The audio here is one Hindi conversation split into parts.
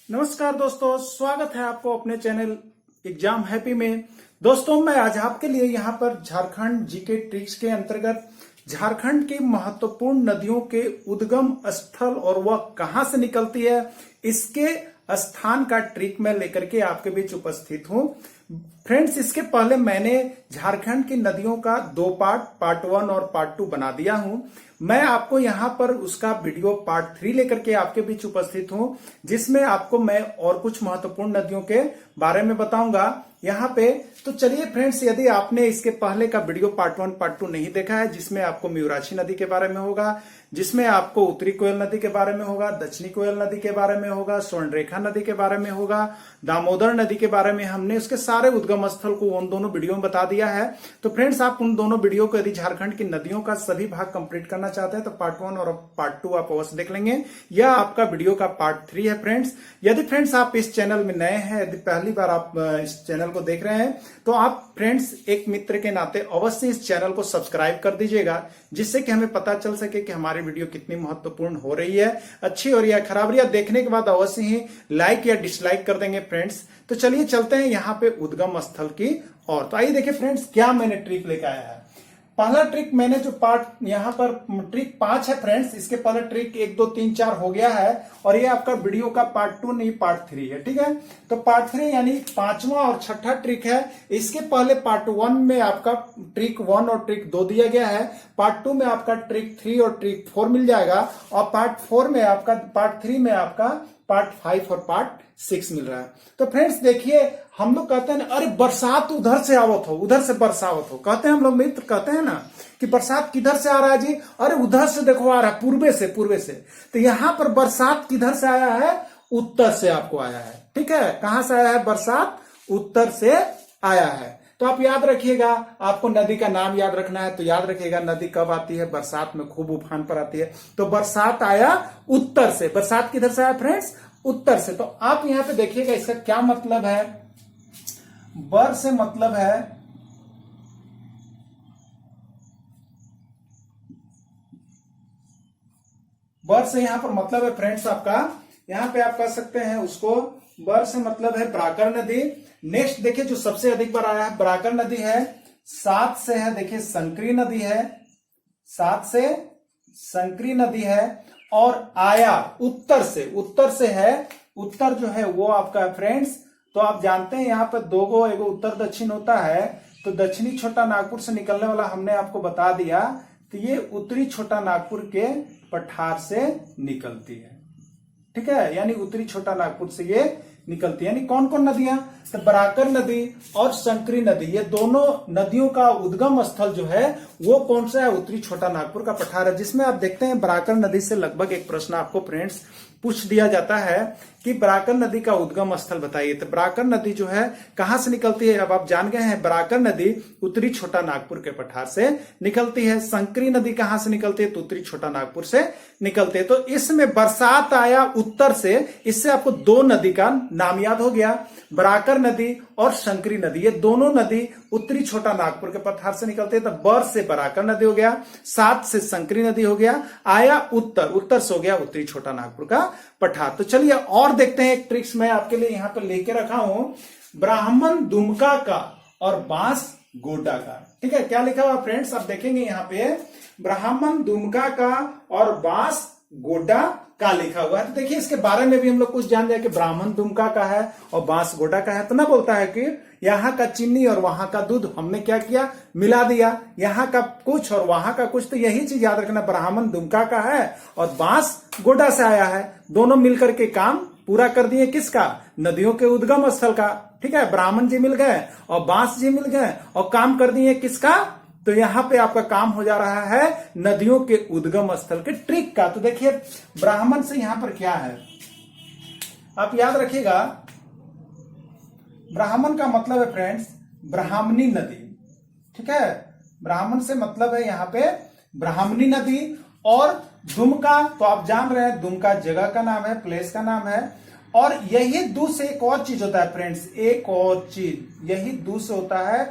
नमस्कार दोस्तों, स्वागत है आपको अपने चैनल एग्जाम हैप्पी में। दोस्तों, मैं आज आपके लिए यहाँ पर झारखंड जीके ट्रिक्स के अंतर्गत झारखंड की महत्वपूर्ण नदियों के उद्गम स्थल और वह कहां से निकलती है, इसके स्थान का ट्रिक मैं लेकर के आपके बीच उपस्थित हूं। फ्रेंड्स, इसके पहले मैंने झारखंड की नदियों का दो पार्ट 1 और पार्ट 2 बना दिया हूं। मैं आपको यहां पर उसका वीडियो पार्ट 3 लेकर के आपके बीच उपस्थित हूं, जिसमें आपको मैं और कुछ महत्वपूर्ण नदियों के बारे में बताऊंगा यहाँ पे। तो चलिए फ्रेंड्स, यदि आपने इसके पहले का वीडियो पार्ट 1 पार्ट 2 नहीं देखा है, जिसमें आपको म्यूराक्षी नदी के बारे में होगा, जिसमें आपको उत्तरी कोयल नदी के बारे में होगा, दक्षिणी कोयल नदी के बारे में होगा, स्वर्णरेखा नदी के बारे में होगा, दामोदर नदी के बारे में, हमने उसके सारे उद्गम स्थल को उन दोनों वीडियो में बता दिया है। तो फ्रेंड्स, आप उन दोनों वीडियो को, यदि झारखंड की नदियों का सभी भाग कंप्लीट करना चाहते हैं तो पार्ट 1 और पार्ट 2 आप अवश्य देख लेंगे। यह आपका वीडियो का पार्ट 3 है फ्रेंड्स। यदि फ्रेंड्स आप इस चैनल में नए हैं, यदि पहली बार आप इस चैनल को देख रहे हैं, तो आप फ्रेंड्स एक मित्र के नाते अवश्य इस चैनल को सब्सक्राइब कर दीजिएगा, जिससे कि हमें पता चल सके कि हमारी वीडियो कितनी महत्वपूर्ण हो रही है, अच्छी हो रही है खराब रही है। देखने के बाद अवश्य ही लाइक या डिसलाइक कर देंगे फ्रेंड्स। तो चलिए चलते हैं यहाँ पे उद्गम स्थल की ओर। तो आइए देखिए फ्रेंड्स, क्या मैंने ट्रिक लेकर आया है। पहला ट्रिक मैंने जो पार्ट यहाँ पर ट्रिक 5 है फ्रेंड्स, इसके पहले ट्रिक 1 2 3 4 हो गया है, और ये आपका वीडियो का पार्ट 2 नहीं पार्ट 3 है, ठीक है। तो पार्ट 3 यानी 5वां और 6ठा ट्रिक है। इसके पहले पार्ट 1 में आपका ट्रिक 1 और ट्रिक 2 दिया गया है, पार्ट 2 में आपका ट्रिक 3 और ट्रिक 4 मिल जाएगा, और पार्ट 3 में आपका पार्ट 5 और पार्ट 6 मिल रहा है। तो फ्रेंड्स देखिए, हम लोग कहते हैं ना, अरे बरसात उधर से आवत हो, उधर से बरसावत हो, कहते हैं हम लोग मित्र, कहते हैं ना कि बरसात किधर से आ रहा है जी, अरे उधर से देखो आ रहा है, पूर्वे से। तो यहां पर बरसात किधर से आया है, उत्तर से आपको आया है, ठीक है। कहां से आया है बरसात, उत्तर से आया है। तो आप याद रखिएगा, आपको नदी का नाम याद रखना है, तो याद रखिएगा नदी कब आती है, बरसात में खूब उफान पर आती है। तो बरसात आया उत्तर से, बरसात किधर से आया फ्रेंड्स, उत्तर से। तो आप यहां पे देखिएगा, इसका क्या मतलब है, बर से मतलब है बर से यहां पर मतलब है फ्रेंड्स आपका, यहां पे आप कह सकते हैं उसको, बर से मतलब है बराकर नदी। नेक्स्ट देखिए, जो सबसे अधिक बार आया है बराकर नदी है। 7 से है, देखिए संकरी नदी है, 7 से संकरी नदी है। और आया उत्तर से है, उत्तर जो है वो आपका है फ्रेंड्स। तो आप जानते हैं यहाँ पर दो गो, एगो उत्तर दक्षिण होता है। तो दक्षिणी छोटा नागपुर से निकलने वाला हमने आपको बता दिया, तो ये उत्तरी छोटा नागपुर के पठार से निकलती है, ठीक है। यानी उत्तरी छोटा नागपुर से ये निकलती है। यानी कौन कौन नदियां, तो बराकर नदी और संकरी नदी, ये दोनों नदियों का उद्गम स्थल जो है वो कौन सा है, उत्तरी छोटा नागपुर का पठार है। जिसमें आप देखते हैं बराकर नदी से लगभग एक प्रश्न आपको फ्रेंड्स पूछ दिया जाता है कि बराकर नदी का उद्गम स्थल बताइए। तो बराकर नदी जो है कहां से निकलती है, अब आप जान गए हैं, बराकर नदी उत्तरी छोटा नागपुर के पठार से निकलती है। संकरी नदी कहां से निकलती है, तो उत्तरी छोटा नागपुर से निकलते हैं। तो इसमें बरसात आया उत्तर से, इससे आपको दो नदी का नाम याद हो गया, बराकर नदी और संकरी नदी। ये दोनों नदी उत्तरी छोटा नागपुर के पठार से निकलते हैं। तो बर से बराकर नदी हो गया, 7 से संकरी नदी हो गया, आया उत्तर से हो गया उत्तरी छोटा नागपुर का पठार। तो चलिए और देखते हैं, एक ट्रिक्स मैं आपके लिए यहां पर लेके रखा हूं, ब्राह्मण दुमका का और बांस गोड्डा का, ठीक है। क्या लिखा हुआ फ्रेंड्स, आप देखेंगे यहाँ पे ब्राह्मण दुमका का और बांस गोड्डा का लिखा हुआ है। तो देखिए, इसके बारे में भी हम लोग कुछ जान जाए कि ब्राह्मण दुमका का है और बांस गोड्डा का है। तो ना बोलता है कि यहाँ का चीनी और वहां का दूध हमने क्या किया, मिला दिया, यहाँ का कुछ और वहां का कुछ। तो यही चीज याद रखना, ब्राह्मण दुमका का है और बांस गोड्डा से आया है, दोनों मिलकर के काम पूरा कर दिए किसका, नदियों के उद्गम स्थल का, ठीक है। ब्राह्मण जी मिल गए और बांस जी मिल गए और काम कर दिए किसका, तो यहां पे आपका काम हो जा रहा है नदियों के उद्गम स्थल के ट्रिक का। तो देखिए, ब्राह्मण से यहां पर क्या है, आप याद रखिएगा, ब्राह्मण का मतलब है फ्रेंड्स ब्राह्मणी नदी, ठीक है। ब्राह्मण से मतलब है यहां पे ब्राह्मणी नदी। और दुमका, तो आप जान रहे हैं दुमका जगह का नाम है, प्लेस का नाम है। और यही दूध से एक और चीज होता है फ्रेंड्स, एक और चीज, यही दूध से होता है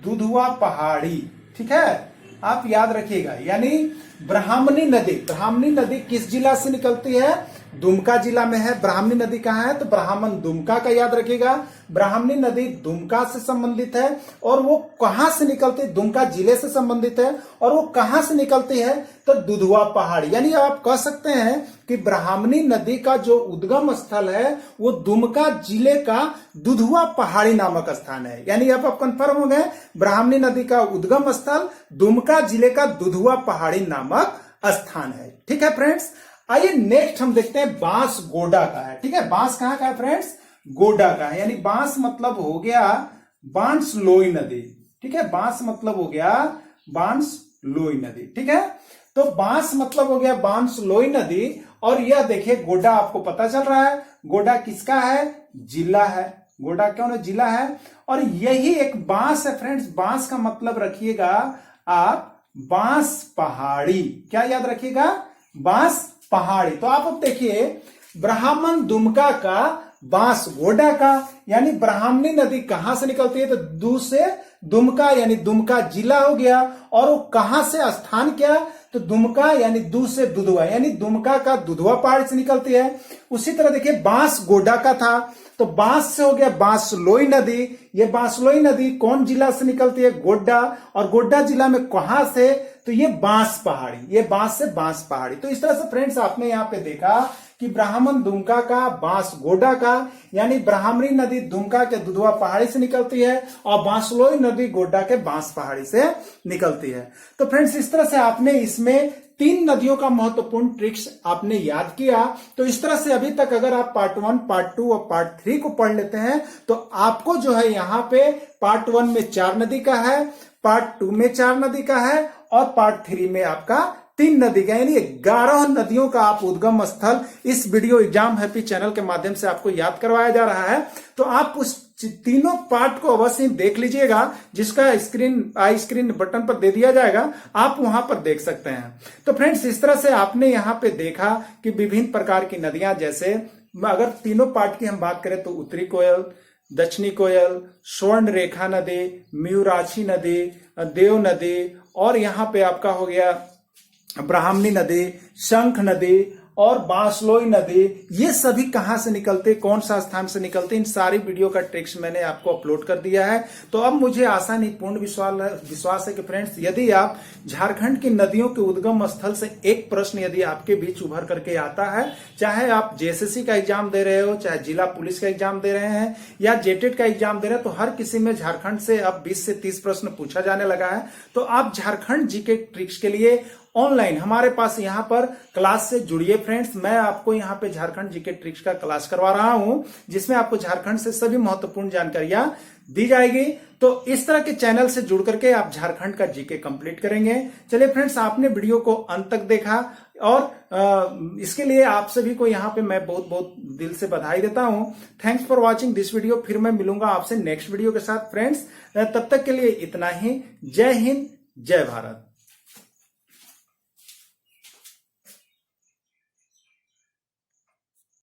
दुधवा पहाड़ी, ठीक है। आप याद रखिएगा, यानी ब्राह्मणी नदी किस जिला से निकलती है, दुमका जिला में है। ब्राह्मणी नदी कहाँ है? तो ब्राह्मण दुमका का याद रखिएगा। ब्राह्मणी नदी दुमका से संबंधित है और वो कहां से निकलती है? दुमका जिले से संबंधित है। और वो कहां से निकलती है? तो दुधवा पहाड़ी। यानी आप कह सकते हैं कि ब्राह्मणी नदी का जो उद्गम स्थल है वो दुमका जिले का दुधवा पहाड़ी नामक स्थान है। यानी आप कंफर्म हो गए, ब्राह्मणी नदी का उद्गम स्थल दुमका जिले का दुधवा पहाड़ी नामक स्थान है। ठीक है फ्रेंड्स, आइए नेक्स्ट हम देखते हैं बांस गोडा का है। ठीक है, बांस कहां का है फ्रेंड्स? गोडा का है। यानी बांस मतलब हो गया बांसलोई नदी। ठीक है, बांस मतलब हो गया बांसलोई नदी। ठीक है, तो बांस मतलब हो गया बांसलोई नदी। और यह देखिए गोडा, आपको पता चल रहा है गोडा किसका है? जिला है। गोडा क्यों ना जिला है। और यही एक बांस है फ्रेंड्स। बांस का मतलब रखिएगा आप बांस पहाड़ी। क्या याद रखिएगा? बांस पहाड़ी। तो आप अब देखिए ब्राह्मण दुमका का, बांस गोडा का, यानी ब्राह्मणी नदी कहां से निकलती है? तो दू से दुमका, यानी दुमका जिला हो गया। और वो कहां से स्थान क्या? तो दुमका यानी दू से दुधवा, यानी दुमका का दुधवा पहाड़ी से निकलती है। उसी तरह देखिए बांस गोडा का था, तो बांस से हो गया बांसलोई नदी। ये बांसलोई नदी कौन जिला से निकलती है? गोड्डा। और गोड्डा जिला में कहां से? तो ये बांस पहाड़ी, ये बांस से बांस पहाड़ी। तो इस तरह से फ्रेंड्स आपने यहाँ पे देखा कि ब्राह्मण दुमका का, बांस गोडा का, यानी ब्राह्मणी नदी दुमका के दुधवा पहाड़ी से निकलती है और बांसलोई नदी गोड्डा के बांस पहाड़ी से निकलती है। तो फ्रेंड्स इस तरह से आपने इसमें 3 नदियों का महत्वपूर्ण ट्रिक्स आपने याद किया। तो इस तरह से अभी तक अगर आप पार्ट 1, पार्ट 2 और पार्ट 3 को पढ़ लेते हैं तो आपको जो है यहाँ पे पार्ट 1 में 4 नदी का है, पार्ट 2 में 4 नदी का है और पार्ट 3 में आपका 3 नदी का, यानी 11 नदियों का आप उद्गम स्थल इस वीडियो एग्जाम हैप्पी चैनल के माध्यम से आपको याद करवाया जा रहा है। तो आप उस तीनों पार्ट को अवश्य देख लीजिएगा, जिसका स्क्रीन बटन पर दे दिया जाएगा, आप वहां पर देख सकते हैं। तो फ्रेंड्स इस तरह से आपने यहाँ पे देखा कि विभिन्न प्रकार की नदियां, जैसे अगर तीनों पार्ट की हम बात करें तो उत्तरी कोयल, दक्षिणी कोयल, स्वर्ण रेखा नदी, म्यूराछी नदी, देव नदी, और यहाँ पे आपका हो गया ब्राह्मणी नदी, शंख नदी और बांसलोई नदी, ये सभी कहां से निकलते, कौन सा स्थान से निकलते, इन सारी वीडियो का ट्रिक्स मैंने आपको अपलोड कर दिया है। तो अब मुझे आशा नहीं पूर्ण विश्वास है कि फ्रेंड्स यदि आप झारखंड की नदियों के उद्गम स्थल से एक प्रश्न यदि आपके बीच उभर करके आता है, चाहे आप जेएसएससी का एग्जाम दे रहे हो, चाहे जिला पुलिस का एग्जाम दे रहे हैं या जेटेट का एग्जाम दे रहे हैं, तो हर किसी में झारखंड से अब 20 से 30 प्रश्न पूछा जाने लगा है। तो आप झारखंड जीके ट्रिक्स के लिए ऑनलाइन हमारे पास यहाँ पर क्लास से जुड़िए फ्रेंड्स। मैं आपको यहाँ पे झारखंड जीके ट्रिक्स का क्लास करवा रहा हूं, जिसमें आपको झारखंड से सभी महत्वपूर्ण जानकारियां दी जाएगी। तो इस तरह के चैनल से जुड़ करके आप झारखंड का जीके कंप्लीट करेंगे। चलिए फ्रेंड्स, आपने वीडियो को अंत तक देखा और इसके लिए आप सभी को यहाँ पे मैं बहुत बहुत दिल से बधाई देता हूं। Thanks for watching this video. फिर मैं मिलूंगा आपसे नेक्स्ट वीडियो के साथ फ्रेंड्स। तब तक के लिए इतना ही। जय हिंद, जय भारत।